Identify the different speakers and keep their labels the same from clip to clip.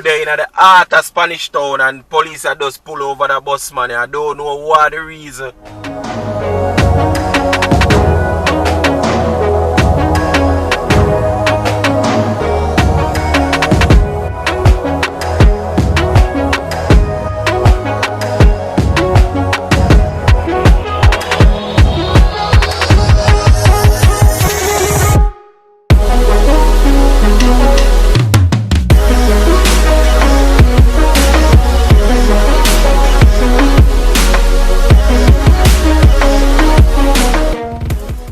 Speaker 1: there in the heart of Spanish Town and police are just pull over the bus man. I don't know what the reason.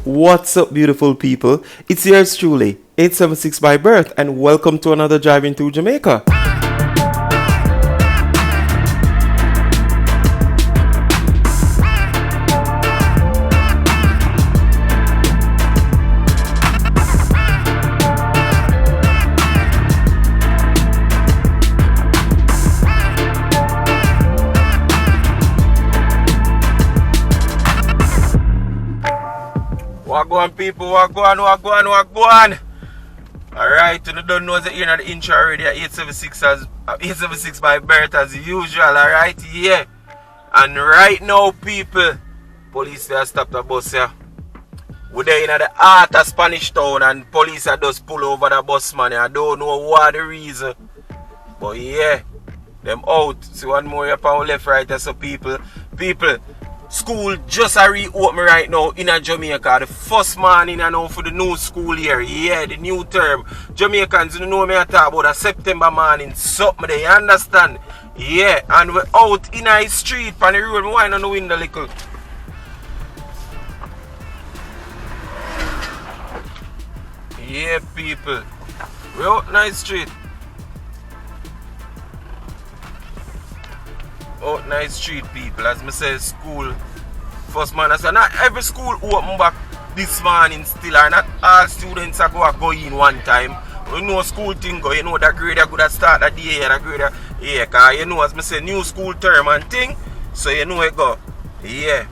Speaker 2: What's up, beautiful people? It's yours truly, 876 by birth, and welcome to another Driving Through Jamaica.
Speaker 1: What go on, people? What go on? Alright, you don't know that you're not the intro already at 876 by birth as usual, alright? Yeah. And right now, people, police have stopped the bus here. We're there in the heart of Spanish Town and police are just pull over the bus man. I don't know what the reason. But yeah, them out. See one more up on left, right, so people, school just a reopen right now in Jamaica. The first morning I know for the new school year. Yeah, the new term. Jamaicans, you know me I talk about a September morning. Something there, you understand? Yeah, and we're out in a street on the road. Why on the window little? Yeah, people. We're out in a street. Out nice street, people. As I say, school first man. I said not every school open back this morning still, or not all students are go in one time. You know school thing go, you know that grade are good at start that day, that grade yeah, cause you know as I say new school term and thing, so you know it go. Yeah.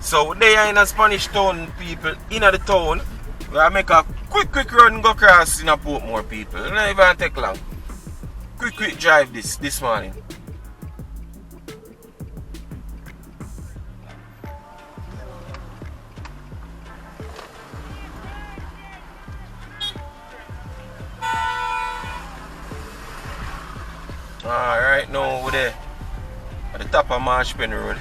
Speaker 1: So they are in a Spanish Town, people, in the town. We make a quick run go across in a Portmore, people. It don't even take long. Quick drive this morning. Alright, now we're there at the top of Marshpen Road.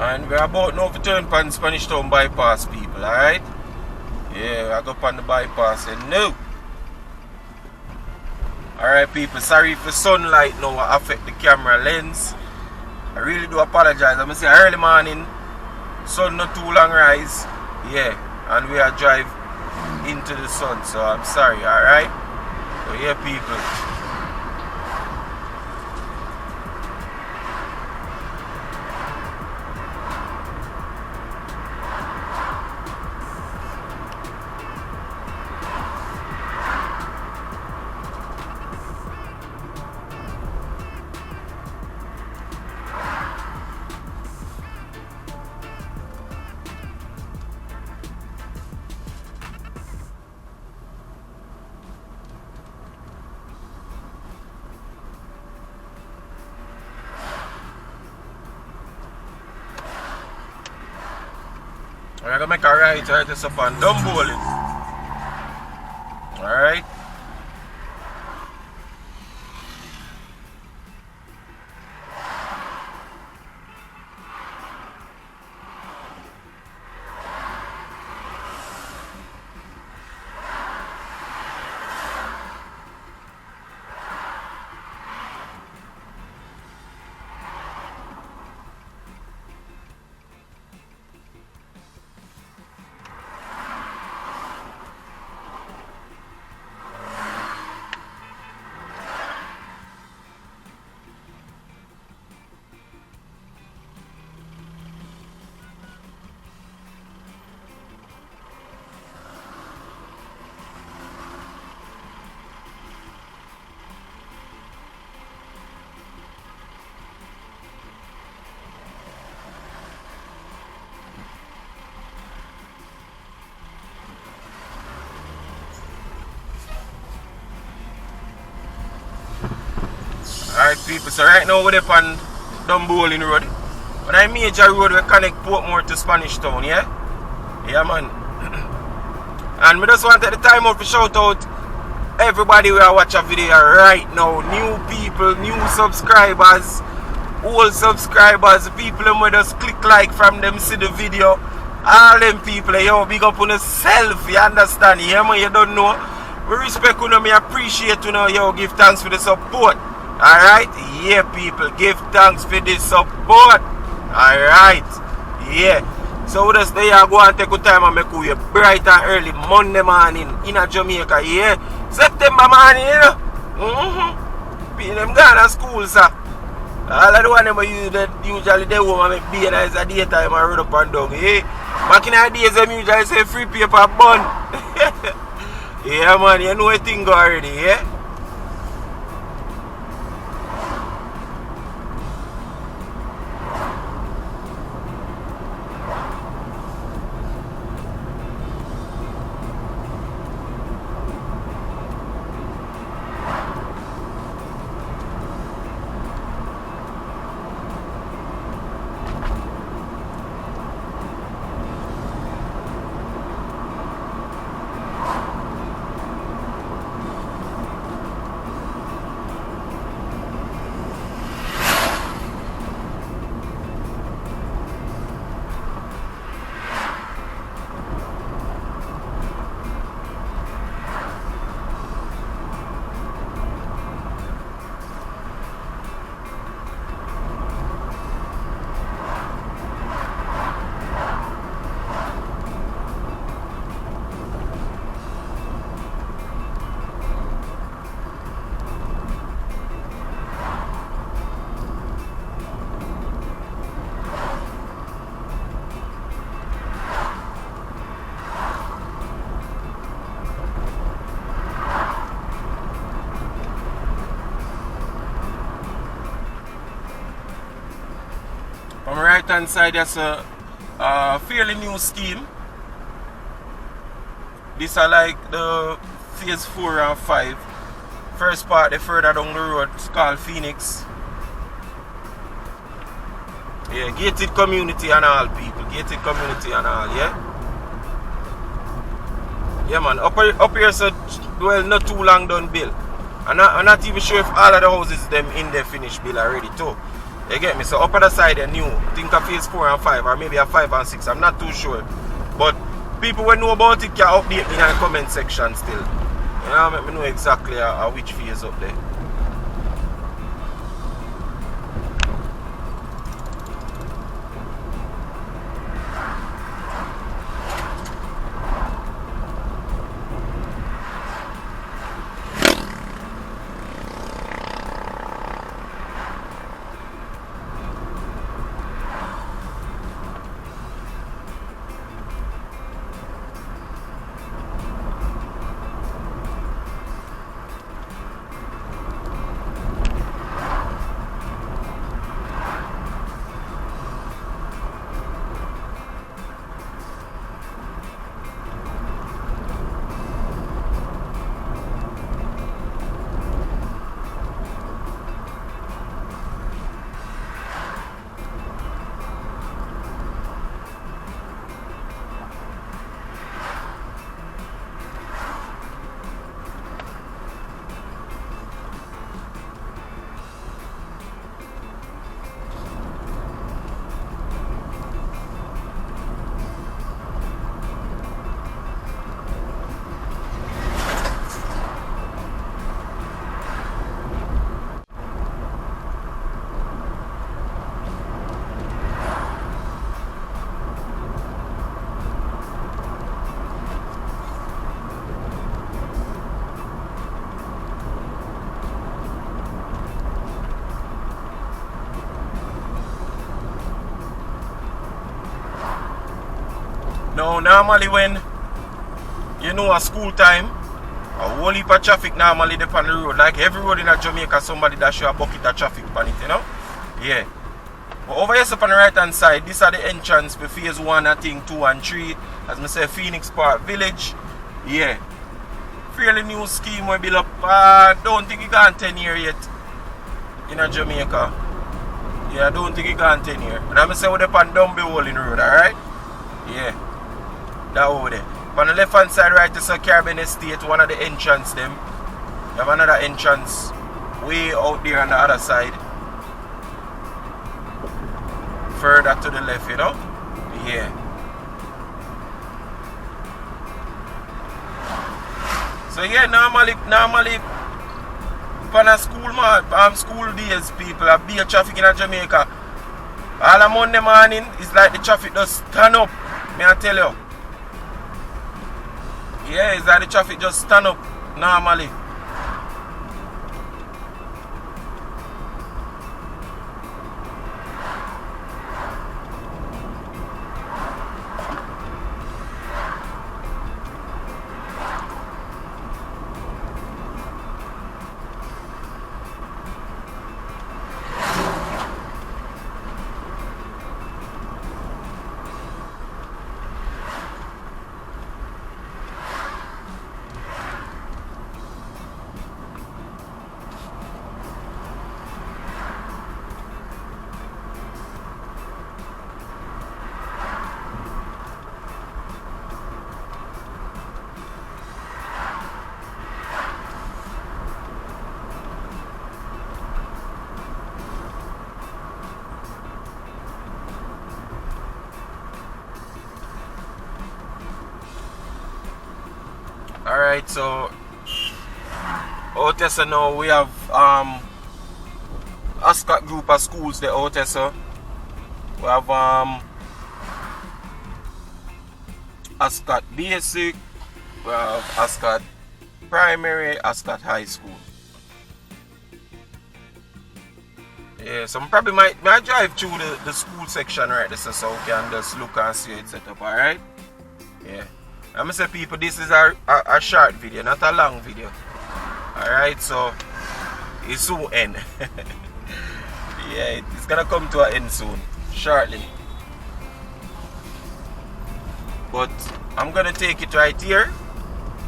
Speaker 1: And we're about now to turn on Spanish Town bypass, people, alright? Yeah, I go on the bypass and no. Alright, people, sorry if the sunlight now affect the camera lens. I really do apologize. I'm going to say early morning, sun not too long rise. Yeah, and we are drive into the sun, so I'm sorry, alright? So yeah, people. I'm gonna make a right this up and dumb bowling. Alright. Alright people, so right now we're up on Dumbolin Road. When I major road we connect Portmore to Spanish Town, yeah? Yeah man. And we just want to take the time out to shout out everybody who watch a video right now. New people, new subscribers, old subscribers, people who just click like from them see the video. All them people, yo, big up on yourself, you understand? Yeah man, you don't know. We respect you, me appreciate you, yo, give thanks for the support. Alright? Yeah, people, give thanks for the support. Alright? Yeah. So we just there go and take your time and make you bright and early Monday morning in Jamaica, yeah? September morning, you know? People them gone to school, sir. All of the one them usually they home and make beer as a daytime and run up and down, yeah? Back in the days, them usually say free paper bun. Yeah, man, you know a thing already, yeah? On the right hand side there's a fairly new scheme. These are like the phase 4 and 5. First part, the further down the road, it's called Phoenix. Yeah, gated community and all people. Gated community and all, yeah? Yeah man, up here so well not too long done build. I'm not even sure if all of the houses them in there finished build already too. You get me? So up on the side they're new. Think of phase 4 and 5 or maybe a 5 and 6. I'm not too sure. But people who know about it can update me in the comment section still. You know, let me know exactly which phase up there. Now normally when you know a school time, a whole heap of traffic normally dey on the road. Like every road in Jamaica somebody that show a bucket of traffic on it, you know? Yeah. But over here on the right hand side, these are the entrance for phase 1, I think 2 and 3. As I say, Phoenix Park Village. Yeah. Fairly new scheme we build up. Don't think it gone 10 years yet. in a Jamaica. Yeah, I don't think you can continue. And I'm saying with the pan down the hole in the road, alright? Yeah. That over there. On the left hand side right is a Caribbean Estate, one of the entrance them. You have another entrance way out there on the other side. Further to the left, you know? Yeah. So yeah, normally on a school days people have beer traffic in Jamaica. All a Monday morning it's like the traffic just stand up. May I tell you? Yeah, it's like the traffic just stand up normally. Alright, so out there so now we have Ascot group of schools there out there so. We have Ascot Basic, we have Ascot Primary, Ascot High School. Yeah, so I probably might drive through the school section right there so we can just look and see it set up, alright? Yeah. I'm gonna say people this is a short video, not a long video. Alright, so it soon end. Yeah, it's gonna come to an end soon, shortly. But I'm gonna take it right here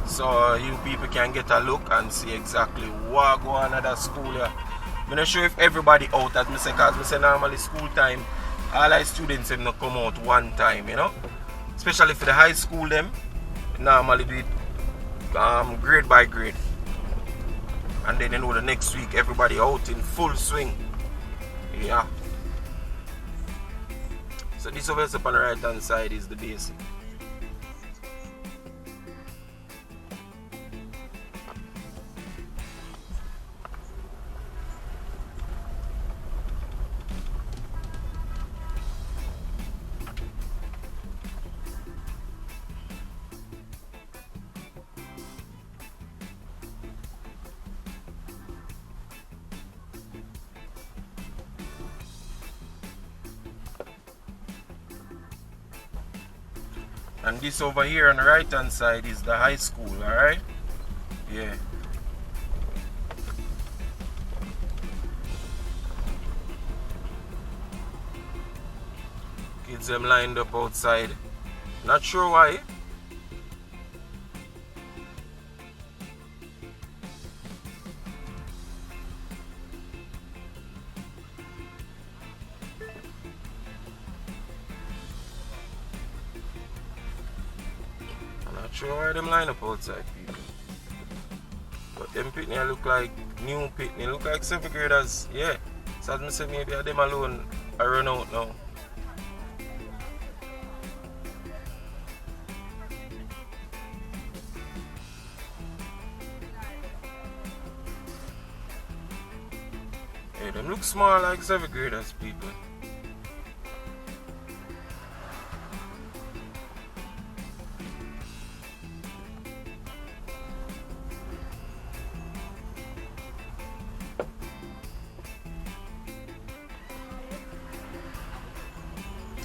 Speaker 1: so you people can get a look and see exactly what go on at that school here. I'm not sure if everybody out as I say, because I say normally school time all our students have not come out one time, you know. Especially for the high school them. Normally do it grade by grade. And then you know the next week everybody out in full swing. Yeah. So this over here on the right hand side is the basic. And this over here on the right hand side is the high school, alright? Yeah. Kids them lined up outside. Not sure why. Sure why them line up outside, people. But them pitney look like new pitney, look like 7th graders, yeah. So as I say, maybe them alone I run out now. Hey, them look small like 7th graders, people.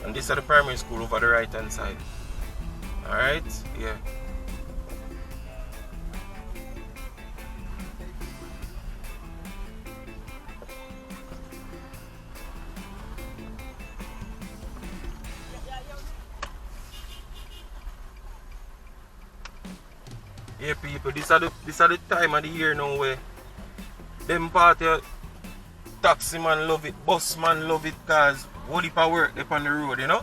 Speaker 1: And this is the primary school over the right hand side. Alright? Yeah. Yeah, people, this are the time of the year now where them party taxi man love it, bus man love it, cause what if I work up on the road, you know?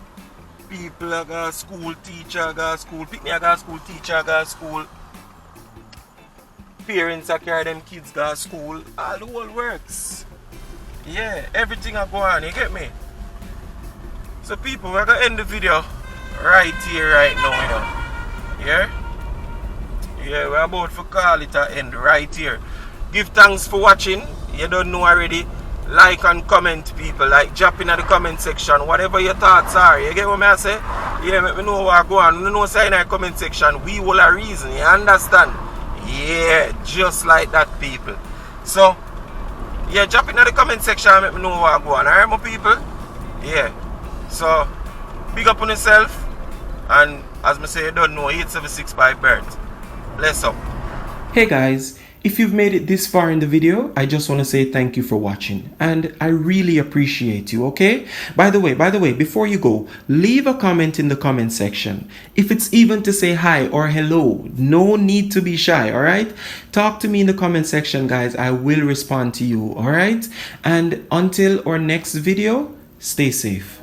Speaker 1: People I got school, teacher I got school, pick me I got school, teacher I got school. Parents I carry them kids got school. All the whole works. Yeah, everything I go on, you get me? So people, we're gonna end the video right here, right now, you know. Yeah? Yeah, we're about to call it an end right here. Give thanks for watching. You don't know already. Like and comment, people. Like, drop in the comment section. Whatever your thoughts are. You get what I say? Yeah, let me know what go on. You know, say in the comment section. We will a reason. You understand? Yeah, just like that, people. So, yeah, drop in the comment section and let me know what go on. Alright, my people? Yeah. So, big up on yourself. And as I say, you don't know, 876 by Bergs. Bless up.
Speaker 2: Hey guys, if you've made it this far in the video, I just want to say thank you for watching, and I really appreciate you, okay? By the way, before you go, leave a comment in the comment section. If it's even to say hi or hello, no need to be shy, all right? Talk to me in the comment section, guys. I will respond to you, all right? And until our next video, stay safe.